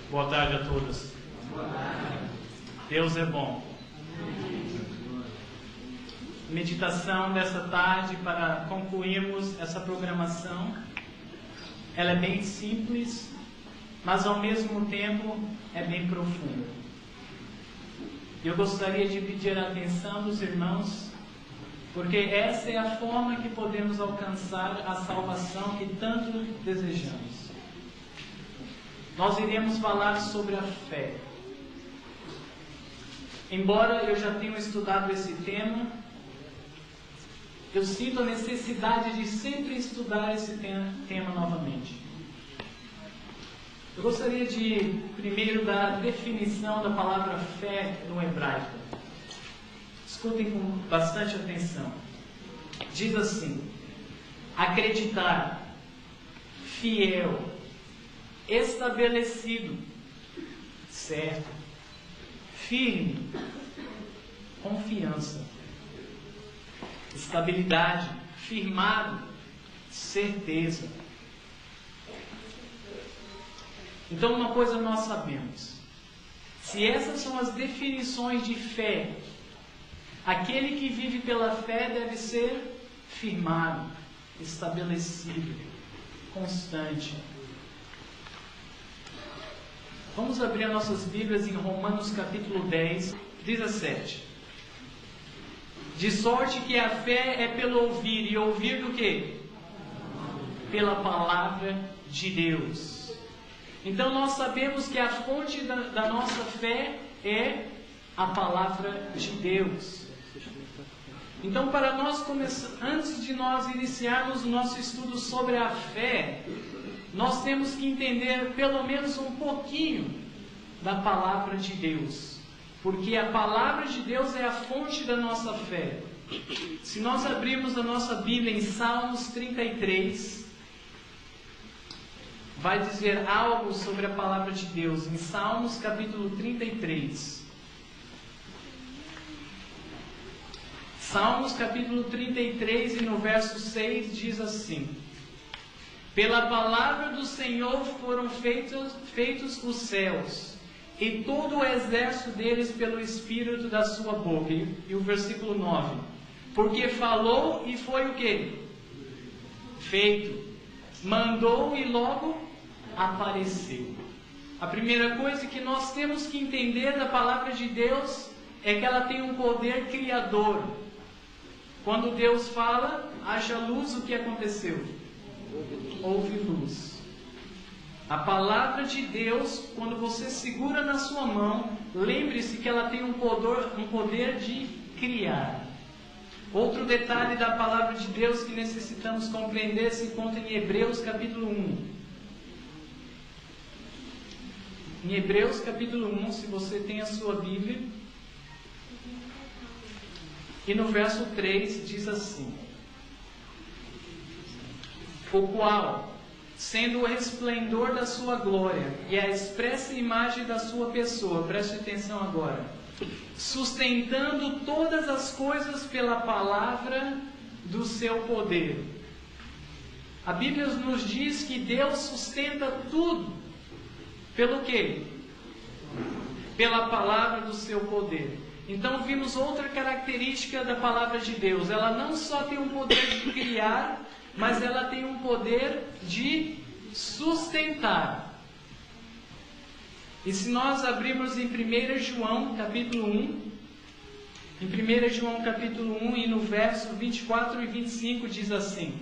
Boa tarde a todos. Deus é bom. Meditação dessa tarde para concluirmos essa programação. Ela é bem simples, mas ao mesmo tempo é bem profunda. Eu gostaria de pedir a atenção dos irmãos, porque essa é a forma que podemos alcançar a salvação que tanto desejamos. Nós iremos falar sobre a fé. Embora eu já tenha estudado esse tema, eu sinto a necessidade de sempre estudar esse tema novamente. Eu gostaria de primeiro dar a definição da palavra fé no hebraico. Escutem com bastante atenção. Diz assim: acreditar, fiel, estabelecido, certo, firme, confiança, estabilidade, firmado, certeza. Então uma coisa nós sabemos: se essas são as definições de fé, aquele que vive pela fé deve ser firmado, estabelecido, constante. Vamos abrir as nossas Bíblias em Romanos capítulo 10, 17. De sorte que a fé é pelo ouvir, e ouvir do quê? Pela palavra de Deus. Então nós sabemos que a fonte da nossa fé é a palavra de Deus. Então, para nós antes de nós iniciarmos o nosso estudo sobre a fé, nós temos que entender pelo menos um pouquinho da palavra de Deus, porque a palavra de Deus é a fonte da nossa fé. Se nós abrirmos a nossa Bíblia em Salmos 33, vai dizer algo sobre a palavra de Deus, em Salmos capítulo 33. Salmos capítulo 33 e no verso 6 diz assim: pela palavra do Senhor foram feitos os céus, e todo o exército deles pelo Espírito da sua boca. E o versículo 9: porque falou e foi o quê? Feito. Mandou e logo apareceu. A primeira coisa que nós temos que entender da palavra de Deus é que ela tem um poder criador. Quando Deus fala, haja luz, o que aconteceu? Houve luz. A palavra de Deus, quando você segura na sua mão, lembre-se que ela tem um poder de criar. Outro detalhe da palavra de Deus que necessitamos compreender se encontra em Hebreus capítulo 1. Em Hebreus capítulo 1, se você tem a sua Bíblia, e no verso 3 diz assim: o qual, sendo o resplendor da sua glória e a expressa imagem da sua pessoa, preste atenção agora, sustentando todas as coisas pela palavra do seu poder. A Bíblia nos diz que Deus sustenta tudo. Pelo quê? Pela palavra do seu poder. Então vimos outra característica da palavra de Deus. Ela não só tem um poder de criar, mas ela tem um poder de sustentar. E se nós abrirmos em 1 João capítulo 1, em 1 João capítulo 1 e no verso 24 e 25 diz assim: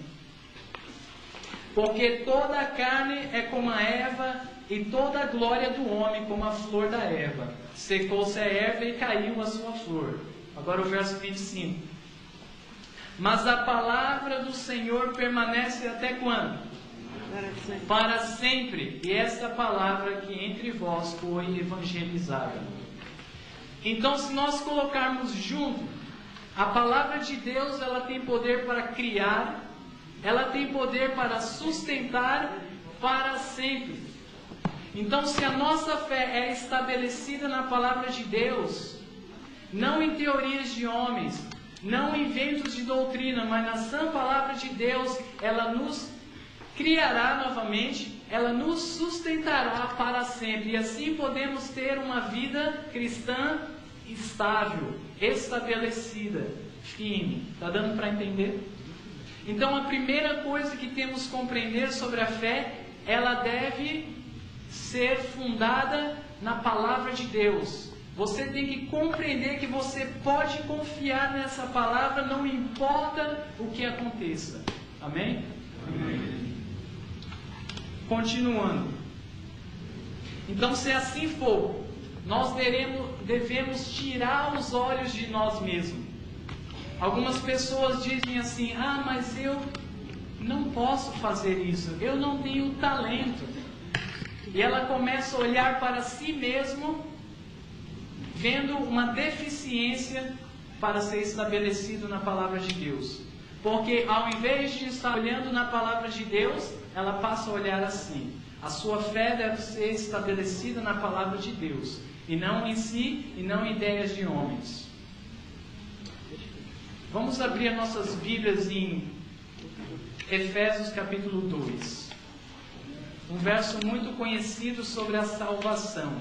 porque toda a carne é como a erva, e toda a glória do homem como a flor da erva. Secou-se a erva e caiu a sua flor. Agora o verso 25. Mas a palavra do Senhor permanece até quando? Para sempre. E essa palavra que entre vós foi evangelizada. Então, se nós colocarmos junto, a palavra de Deus, ela tem poder para criar, ela tem poder para sustentar para sempre. Então, se a nossa fé é estabelecida na palavra de Deus, não em teorias de homens, não em inventos de doutrina, mas na sã palavra de Deus, ela nos criará novamente, ela nos sustentará para sempre. E assim podemos ter uma vida cristã estável, estabelecida, firme. Está dando para entender? Então a primeira coisa que temos que compreender sobre a fé, ela deve ser fundada na palavra de Deus. Você tem que compreender que você pode confiar nessa palavra, não importa o que aconteça. Amém? Amém. Continuando. Então, se assim for, nós devemos tirar os olhos de nós mesmos. Algumas pessoas dizem assim: mas eu não posso fazer isso, eu não tenho talento. E ela começa a olhar para si mesmo, vendo uma deficiência para ser estabelecido na palavra de Deus. Porque ao invés de estar olhando na palavra de Deus, ela passa a olhar assim: a sua fé deve ser estabelecida na palavra de Deus, e não em si, e não em ideias de homens. Vamos abrir nossas Bíblias em Efésios capítulo 2. Um verso muito conhecido sobre a salvação.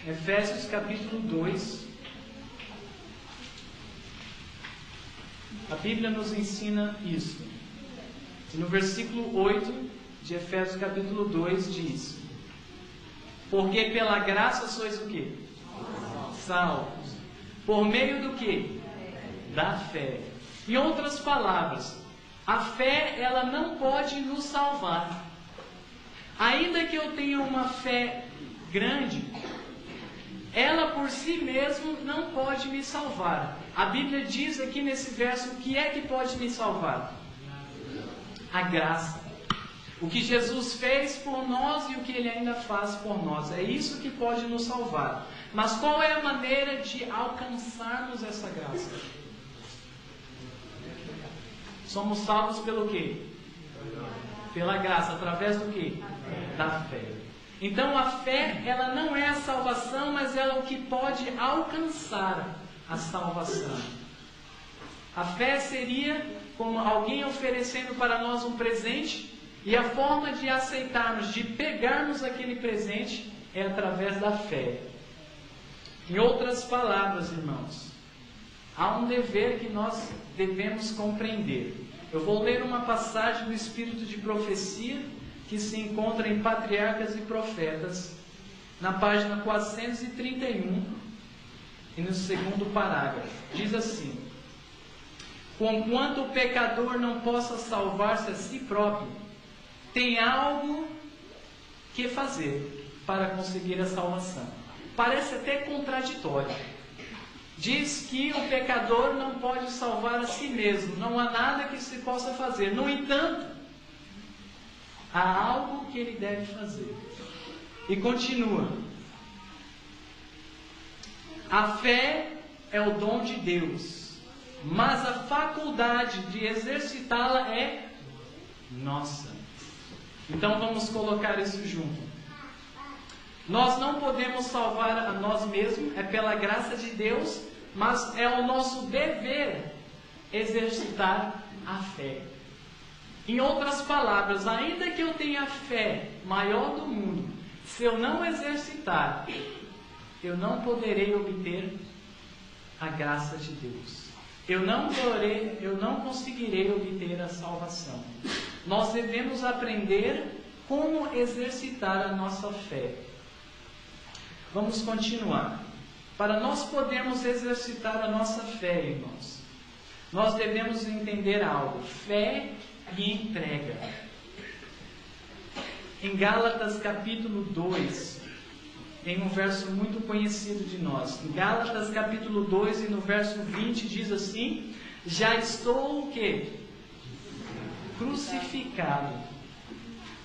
Efésios capítulo 2. A Bíblia nos ensina isso. E no versículo 8 de Efésios capítulo 2 diz: porque pela graça sois o quê? Salvos. Por meio do quê? Da fé. Em outras palavras, a fé, ela não pode nos salvar. Ainda que eu tenha uma fé grande, ela por si mesma não pode me salvar. A Bíblia diz aqui nesse verso o que é que pode me salvar? A graça. O que Jesus fez por nós e o que Ele ainda faz por nós. É isso que pode nos salvar. Mas qual é a maneira de alcançarmos essa graça? Somos salvos pelo quê? Pela graça. Através do quê? Da fé. Então a fé, ela não é a salvação, mas ela é o que pode alcançar a salvação. A fé seria como alguém oferecendo para nós um presente, e a forma de aceitarmos, de pegarmos aquele presente, é através da fé. Em outras palavras, irmãos, há um dever que nós devemos compreender. Eu vou ler uma passagem do Espírito de Profecia, que se encontra em Patriarcas e Profetas, na página 431, e no segundo parágrafo. Diz assim: conquanto o pecador não possa salvar-se a si próprio, tem algo que fazer para conseguir a salvação. Parece até contraditório. Diz que o pecador não pode salvar a si mesmo, não há nada que se possa fazer. No entanto, há algo que ele deve fazer. E continua: a fé é o dom de Deus, mas a faculdade de exercitá-la é nossa. Então vamos colocar isso junto. Nós não podemos salvar a nós mesmos, é pela graça de Deus, mas é o nosso dever exercitar a fé. Em outras palavras, ainda que eu tenha a fé maior do mundo, se eu não exercitar, eu não poderei obter a graça de Deus. Eu não conseguirei obter a salvação. Nós devemos aprender como exercitar a nossa fé. Vamos continuar. Para nós podermos exercitar a nossa fé, irmãos, nós devemos entender algo: fé e entrega. Em Gálatas capítulo 2, tem um verso muito conhecido de nós. Em Gálatas capítulo 2 e no verso 20 diz assim: já estou o quê? Crucificado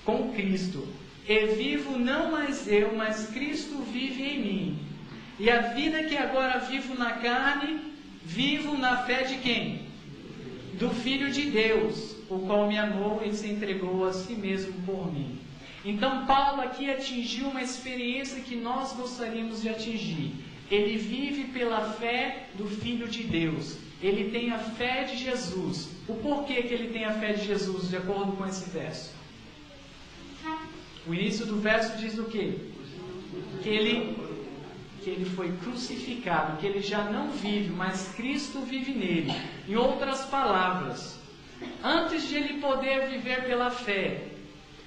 com Cristo, e vivo não mais eu, mas Cristo vive em mim. E a vida que agora vivo na carne, vivo na fé de quem? Do Filho de Deus, o qual me amou e se entregou a si mesmo por mim. Então Paulo aqui atingiu uma experiência que nós gostaríamos de atingir. Ele vive pela fé do Filho de Deus. Ele tem a fé de Jesus. O porquê que ele tem a fé de Jesus, de acordo com esse verso? O início do verso diz o quê? Que ele foi crucificado, que ele já não vive, mas Cristo vive nele. Em outras palavras, antes de ele poder viver pela fé,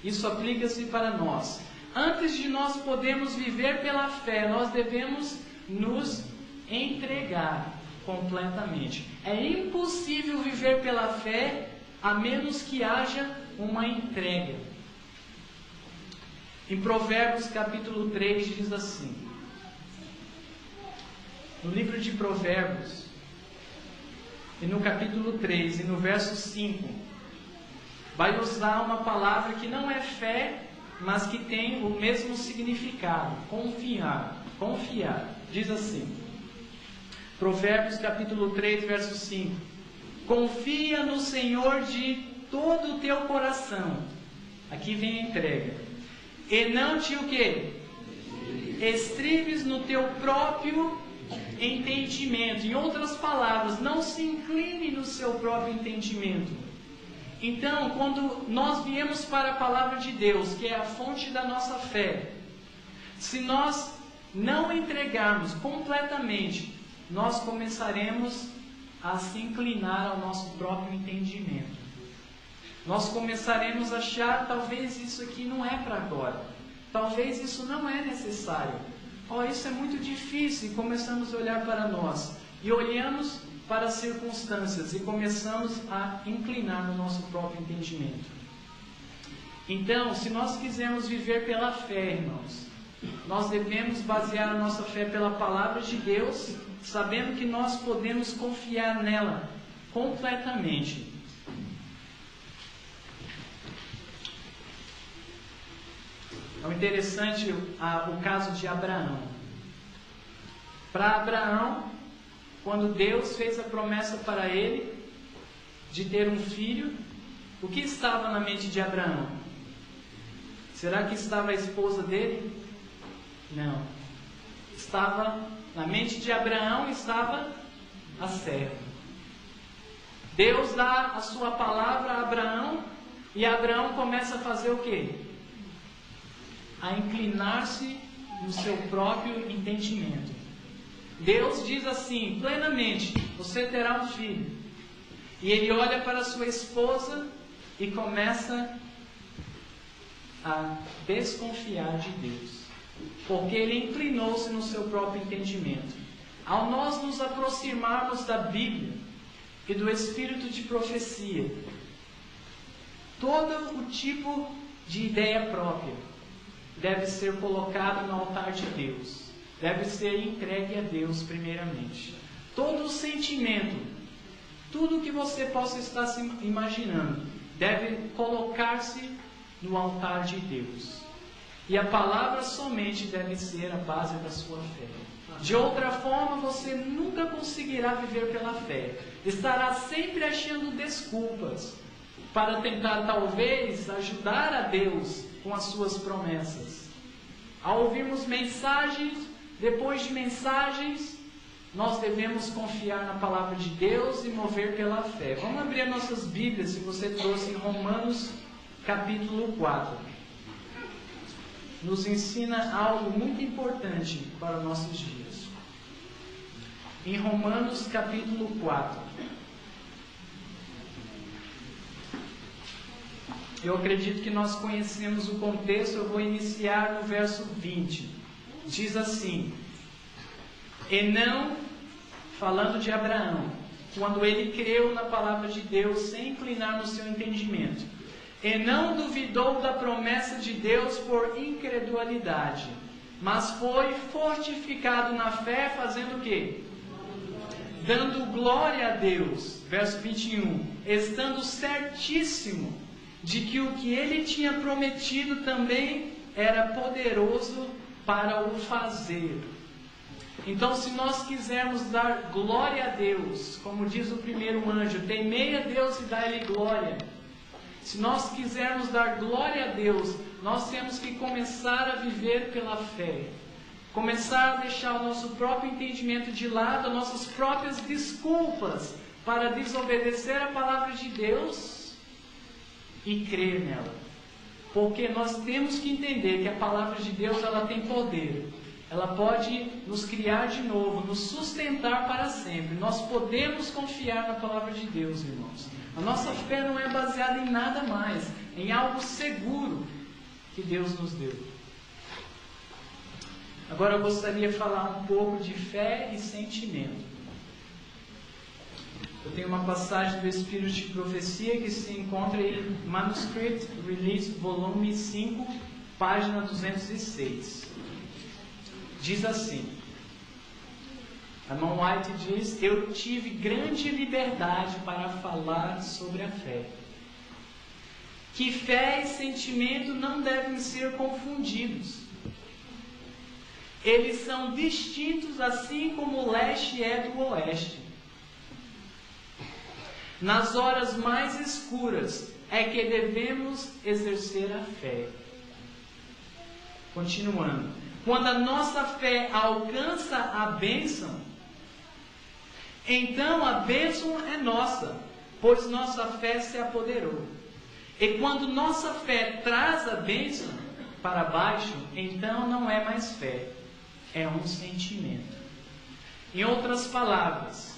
isso aplica-se para nós. Antes de nós podermos viver pela fé, nós devemos nos entregar completamente. É impossível viver pela fé a menos que haja uma entrega. Em Provérbios capítulo 3 diz assim, no livro de Provérbios, e no capítulo 3 e no verso 5, vai usar uma palavra que não é fé, mas que tem o mesmo significado, confiar. Diz assim, Provérbios capítulo 3, verso 5, confia no Senhor de todo o teu coração, aqui vem a entrega, e não te o quê? Estribes no teu próprio entendimento. Em outras palavras, não se incline no seu próprio entendimento. Então, quando nós viemos para a palavra de Deus, que é a fonte da nossa fé, se nós não entregarmos completamente, nós começaremos a se inclinar ao nosso próprio entendimento. Nós começaremos a achar, talvez isso aqui não é para agora. Talvez isso não é necessário. Isso é muito difícil. E começamos a olhar para nós. E olhamos para as circunstâncias. E começamos a inclinar no nosso próprio entendimento. Então, se nós quisermos viver pela fé, irmãos, nós devemos basear a nossa fé pela palavra de Deus, sabendo que nós podemos confiar nela completamente. É interessante o caso de Abraão. Para Abraão, quando Deus fez a promessa para ele de ter um filho, o que estava na mente de Abraão? Será que estava a esposa dele? Não. Na mente de Abraão estava a serva. Deus dá a sua palavra a Abraão e Abraão começa a fazer o quê? A inclinar-se no seu próprio entendimento. Deus diz assim, plenamente, você terá um filho. E ele olha para sua esposa e começa a desconfiar de Deus. Porque ele inclinou-se no seu próprio entendimento. Ao nós nos aproximarmos da Bíblia e do espírito de profecia, todo o tipo de ideia própria deve ser colocado no altar de Deus. Deve ser entregue a Deus primeiramente. Todo o sentimento, tudo que você possa estar se imaginando, deve colocar-se no altar de Deus. E a palavra somente deve ser a base da sua fé. De outra forma, você nunca conseguirá viver pela fé. Estará sempre achando desculpas para tentar, talvez, ajudar a Deus com as suas promessas. Ao ouvirmos mensagens, depois de mensagens, nós devemos confiar na palavra de Deus e mover pela fé. Vamos abrir nossas Bíblias, se você trouxe, em Romanos capítulo 4. Nos ensina algo muito importante para os nossos dias. Em Romanos capítulo 4. Eu acredito que nós conhecemos o contexto, eu vou iniciar no verso 20. Diz assim, e não, falando de Abraão, quando ele creu na palavra de Deus sem inclinar no seu entendimento, e não duvidou da promessa de Deus por incredulidade, mas foi fortificado na fé, fazendo o quê? Dando glória a Deus, verso 21, estando certíssimo de que o que ele tinha prometido também era poderoso para o fazer. Então, se nós quisermos dar glória a Deus, como diz o primeiro anjo, temei a Deus e dai-lhe glória. Se nós quisermos dar glória a Deus, nós temos que começar a viver pela fé. Começar a deixar o nosso próprio entendimento de lado, as nossas próprias desculpas para desobedecer a palavra de Deus e crer nela. Porque nós temos que entender que a palavra de Deus ela tem poder. Ela pode nos criar de novo, nos sustentar para sempre. Nós podemos confiar na palavra de Deus, irmãos. A nossa fé não é baseada em nada mais, em algo seguro que Deus nos deu. Agora eu gostaria de falar um pouco de fé e sentimento. Eu tenho uma passagem do Espírito de Profecia que se encontra em Manuscript Release, volume 5, página 206. Diz assim, Ellen White diz: eu tive grande liberdade para falar sobre a fé. Que fé e sentimento não devem ser confundidos. Eles são distintos assim como o leste é do oeste. Nas horas mais escuras é que devemos exercer a fé. Continuando. Quando a nossa fé alcança a bênção, então a bênção é nossa, pois nossa fé se apoderou. E quando nossa fé traz a bênção para baixo, então não é mais fé, é um sentimento. Em outras palavras,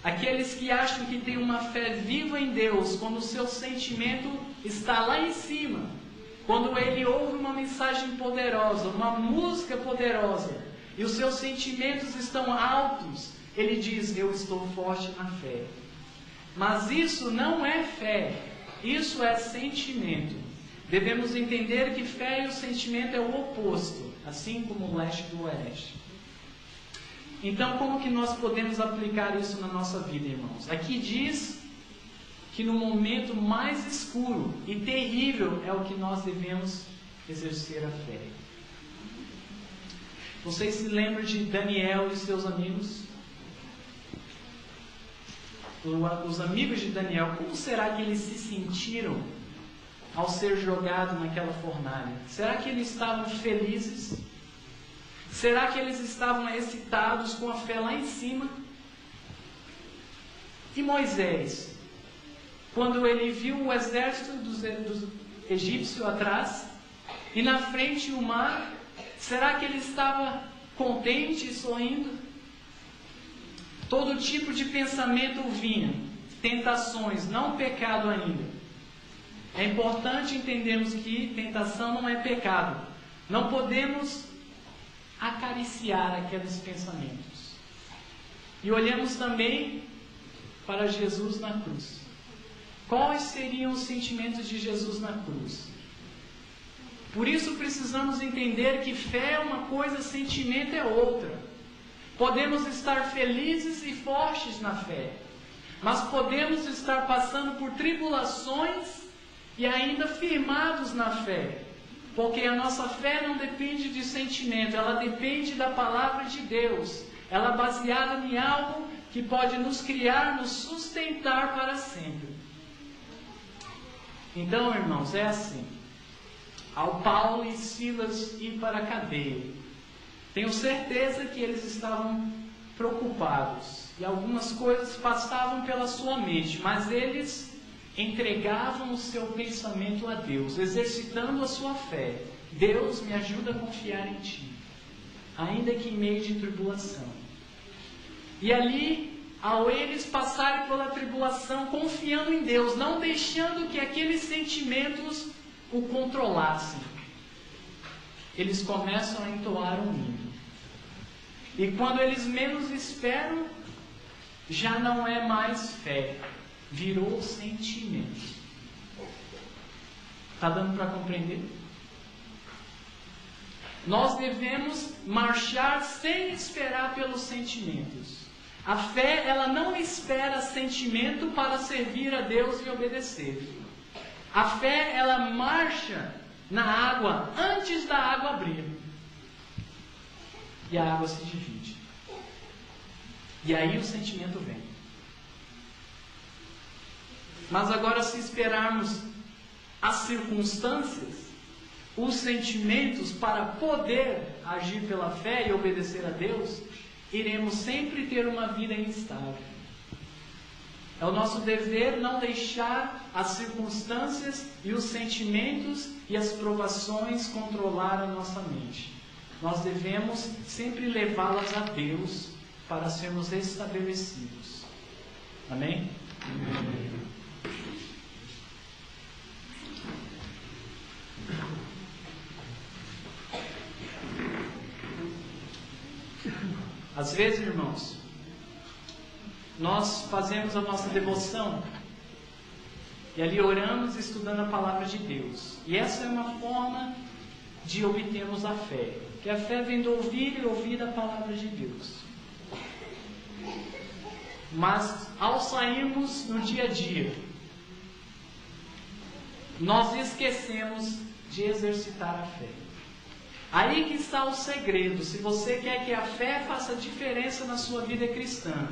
aqueles que acham que têm uma fé viva em Deus, quando o seu sentimento está lá em cima, quando ele ouve uma mensagem poderosa, uma música poderosa, e os seus sentimentos estão altos, ele diz: eu estou forte na fé. Mas isso não é fé, isso é sentimento. Devemos entender que fé e o sentimento é o oposto, assim como o leste do oeste. Então, como que nós podemos aplicar isso na nossa vida, irmãos? Aqui diz que no momento mais escuro e terrível é o que nós devemos exercer a fé. Vocês se lembram de Daniel e seus amigos? Os amigos de Daniel, como será que eles se sentiram ao ser jogado naquela fornalha? Será que eles estavam felizes? Será que eles estavam excitados com a fé lá em cima? E Moisés, quando ele viu o exército dos egípcios atrás, e na frente o mar, será que ele estava contente e sorrindo? Todo tipo de pensamento vinha, tentações, não pecado ainda. É importante entendermos que tentação não é pecado. Não podemos acariciar aqueles pensamentos. E olhamos também para Jesus na cruz. Quais seriam os sentimentos de Jesus na cruz? Por isso precisamos entender que fé é uma coisa, sentimento é outra. Podemos estar felizes e fortes na fé, mas podemos estar passando por tribulações e ainda firmados na fé, porque a nossa fé não depende de sentimento, ela depende da palavra de Deus. Ela é baseada em algo que pode nos criar, nos sustentar para sempre. Então, irmãos, é assim. Ao Paulo e Silas ir para a cadeia, tenho certeza que eles estavam preocupados e algumas coisas passavam pela sua mente, mas eles entregavam o seu pensamento a Deus, exercitando a sua fé. Deus, me ajuda a confiar em Ti, ainda que em meio de tribulação. E ali, ao eles passarem pela tribulação, confiando em Deus, não deixando que aqueles sentimentos o controlassem, eles começam a entoar um hino. E quando eles menos esperam, já não é mais fé, virou sentimento. Está dando para compreender? Nós devemos marchar sem esperar pelos sentimentos. A fé, ela não espera sentimento para servir a Deus e obedecer. A fé, ela marcha na água antes da água abrir. E a água se divide. E aí o sentimento vem. Mas agora, se esperarmos as circunstâncias, os sentimentos para poder agir pela fé e obedecer a Deus, iremos sempre ter uma vida instável. É o nosso dever não deixar as circunstâncias e os sentimentos e as provações controlar a nossa mente. Nós devemos sempre levá-las a Deus para sermos estabelecidos. Amém? Amém. Às vezes, irmãos, nós fazemos a nossa devoção e ali oramos estudando a palavra de Deus. E essa é uma forma de obtermos a fé. Que a fé vem do ouvir e ouvir a palavra de Deus. Mas ao sairmos no dia a dia, nós esquecemos de exercitar a fé. Aí que está o segredo. Se você quer que a fé faça diferença na sua vida cristã,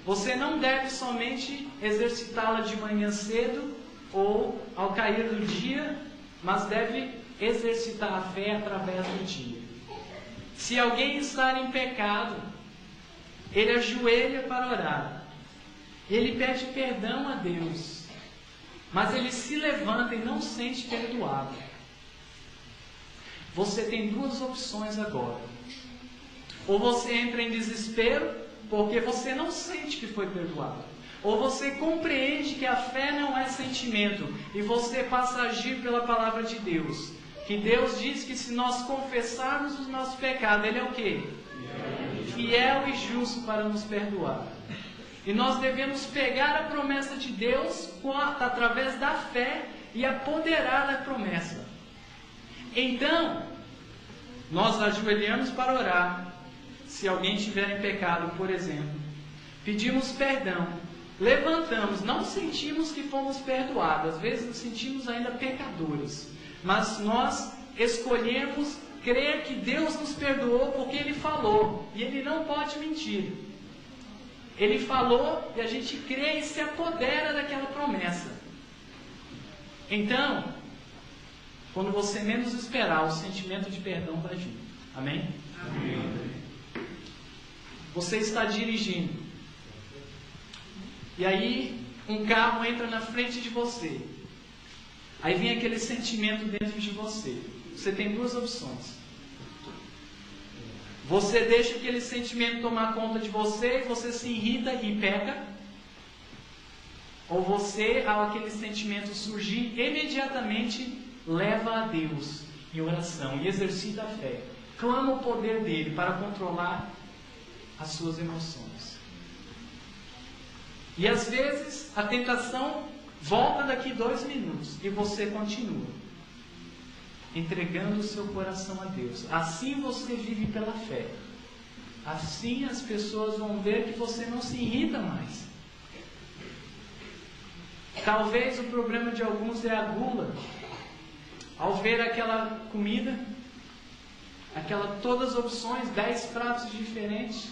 você não deve somente exercitá-la de manhã cedo ou ao cair do dia, mas deve exercitar a fé através do dia. Se alguém está em pecado, ele ajoelha para orar. Ele pede perdão a Deus, mas ele se levanta e não se sente perdoado. Você tem duas opções agora. Ou você entra em desespero porque você não sente que foi perdoado. Ou você compreende que a fé não é sentimento e você passa a agir pela palavra de Deus. Que Deus diz que se nós confessarmos os nossos pecados, Ele é o quê? Fiel e justo para nos perdoar. E nós devemos pegar a promessa de Deus através da fé e apoderar da promessa. Então, nós ajoelhamos para orar. Se alguém estiver em pecado, por exemplo, pedimos perdão, levantamos, não sentimos que fomos perdoados, às vezes nos sentimos ainda pecadores, mas nós escolhemos crer que Deus nos perdoou porque Ele falou, e Ele não pode mentir. Ele falou e a gente crê e se apodera daquela promessa. Então, quando você menos esperar, o sentimento de perdão vai vir. Amém? Amém. Você está dirigindo. E aí, um carro entra na frente de você. Aí vem aquele sentimento dentro de você. Você tem duas opções. Você deixa aquele sentimento tomar conta de você, você se irrita e peca. Ou você, ao aquele sentimento surgir, imediatamente leva a Deus em oração e exercita a fé. Clama o poder dele para controlar as suas emoções. E às vezes a tentação volta daqui 2 minutos e você continua entregando o seu coração a Deus. Assim você vive pela fé. Assim as pessoas vão ver que você não se irrita mais. Talvez o problema de alguns é a gula. Ao ver aquela comida, todas as opções, 10 pratos diferentes,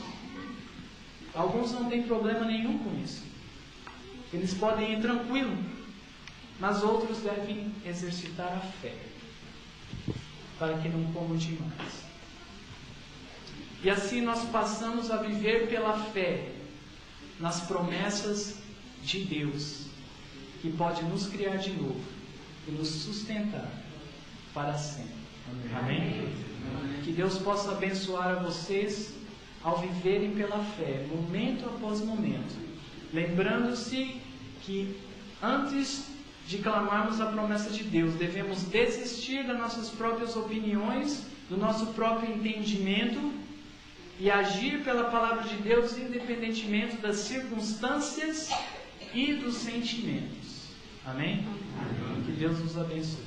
alguns não têm problema nenhum com isso. Eles podem ir tranquilo, mas outros devem exercitar a fé, para que não comam demais. E assim nós passamos a viver pela fé nas promessas de Deus, que pode nos criar de novo e nos sustentar para sempre. Amém? Amém? Que Deus possa abençoar a vocês ao viverem pela fé, momento após momento, lembrando-se que antes de clamarmos a promessa de Deus, devemos desistir das nossas próprias opiniões, do nosso próprio entendimento e agir pela palavra de Deus, independentemente das circunstâncias e dos sentimentos. Amém? Que Deus nos abençoe.